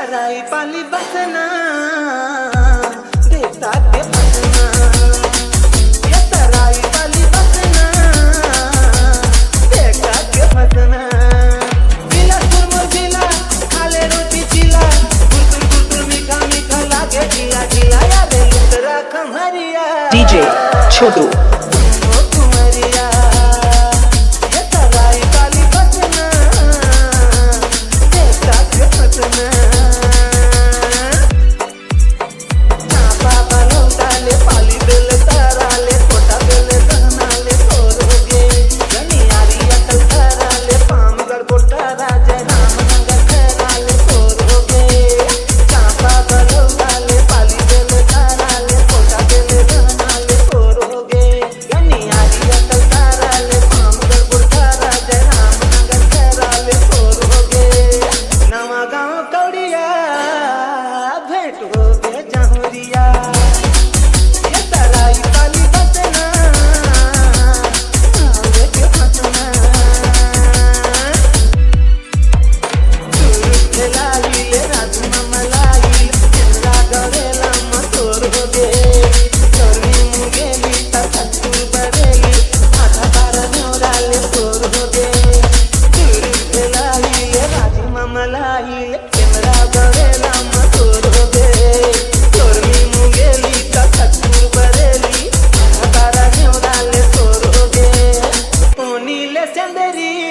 तराई पाली बसना देखता के बसना ये तराई पाली बसना देखता के बसना जिला सुरमर जिला खाले रोटी चिला गुलगुल गुलगुल मीठा मीठा लागे जिला जिला याद इतरा खमरिया DJ छोटू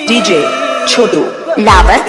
DJ छोटू लावर